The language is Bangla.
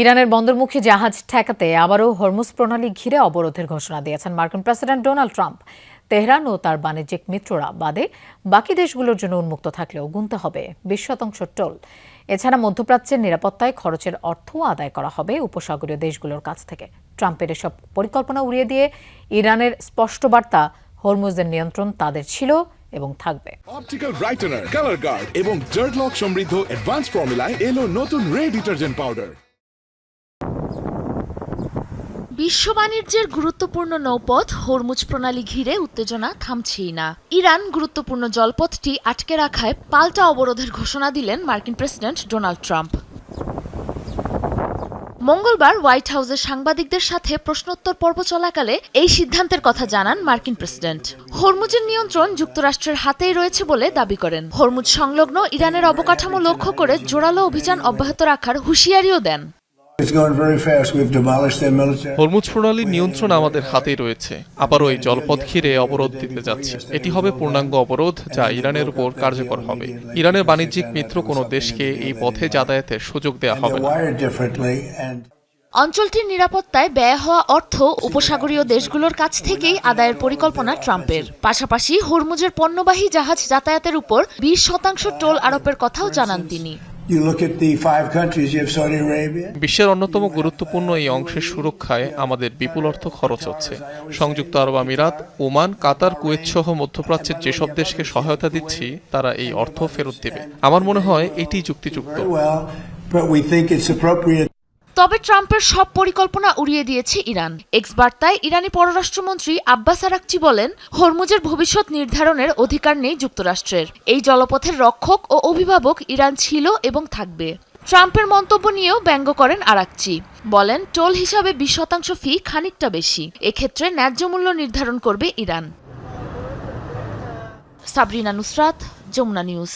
ইরানের বন্দরমুখী জাহাজ ঠেকাতে আবারও হরমুজ প্রণালী ঘিরে অবরোধের ঘোষণা দিয়েছেন মার্কিন প্রেসিডেন্ট ডোনাল্ড ট্রাম্প। তেহরান ও তার বাণিজ্যিক মিত্ররা বাদে বাকি দেশগুলোর জন্য উন্মুক্ত থাকলেও গুনতে হবে 20% টোল। এছাড়া মধ্যপ্রাচ্যের নিরাপত্তায় খরচের অর্থও আদায় করা হবে উপসাগরীয় দেশগুলোর কাছ থেকে। ট্রাম্পের এসব পরিকল্পনা উড়িয়ে দিয়ে ইরানের স্পষ্ট বার্তা, হরমুজের নিয়ন্ত্রণ তাদের ছিল এবং থাকবে। অপটিক্যাল ব্রাইটেনার, কালার গার্ড এবং জার্ড লক সমৃদ্ধ অ্যাডভান্স ফর্মুলায় এলো নতুন রে ডিটারজেন্ট পাউডার। বিশ্ব বাণিজ্যের গুরুত্বপূর্ণ নৌপথ হরমুজ প্রণালী ঘিরে উত্তেজনা থামছেই না। ইরান গুরুত্বপূর্ণ জলপথটি আটকে রাখায় পাল্টা অবরোধের ঘোষণা দিলেন মার্কিন প্রেসিডেন্ট ডোনাল্ড ট্রাম্প। মঙ্গলবার হোয়াইট হাউসে সাংবাদিকদের সাথে প্রশ্নোত্তর পর্ব চলাকালে এই সিদ্ধান্তের কথা জানান মার্কিন প্রেসিডেন্ট। হরমুজের নিয়ন্ত্রণ যুক্তরাষ্ট্রের হাতেই রয়েছে বলে দাবি করেন। হরমুজ সংলগ্ন ইরানের অবকাঠামো লক্ষ্য করে জোরালো অভিযান অব্যাহত রাখার হুঁশিয়ারিও দেন। হরমুজ প্রণালীর নিয়ন্ত্রণ আমাদের হাতেই রয়েছে। আবারও এই জলপথ ঘিরে অবরোধ দিতে যাচ্ছে। এটি হবে পূর্ণাঙ্গ অবরোধ, যা ইরানের উপর কার্যকর হবে। ইরানের বাণিজ্যিক মিত্র কোনো দেশকে এই পথে যাতায়াতের সুযোগ দেওয়া হবে না। অঞ্চলটির নিরাপত্তায় ব্যয় হওয়া অর্থ উপসাগরীয় দেশগুলোর কাছ থেকেই আদায়ের পরিকল্পনা ট্রাম্পের। পাশাপাশি হরমুজের পণ্যবাহী জাহাজ যাতায়াতের উপর 20% টোল আরোপের কথাও জানান তিনি। বিশ্বের অন্যতম গুরুত্বপূর্ণ এই অংশের সুরক্ষায় আমাদের বিপুল অর্থ খরচ হচ্ছে। সংযুক্ত আরব আমিরাত, ওমান, কাতার, কুয়েত সহ মধ্যপ্রাচ্যের যেসব দেশকে সহায়তা দিচ্ছি তারা এই অর্থ ফেরত দেবে। আমার মনে হয় এটি যুক্তিযুক্ত। তবে ট্রাম্পের সব পরিকল্পনা উড়িয়ে দিয়েছে ইরান। এক্স বার্তায় ইরানি পররাষ্ট্রমন্ত্রী আব্বাস আরাকচি বলেন, হরমুজের ভবিষ্যৎ নির্ধারণের অধিকার নেই যুক্তরাষ্ট্রের। এই জলপথের রক্ষক ও অভিভাবক ইরান ছিল এবং থাকবে। ট্রাম্পের মন্তব্য নিয়েও ব্যঙ্গ করেন আরাকচি। বলেন, টোল হিসাবে 20% ফি খানিকটা বেশি। এক্ষেত্রে ন্যায্য মূল্য নির্ধারণ করবে ইরান। সাবরিনা নুসরাত, যমুনা নিউজ।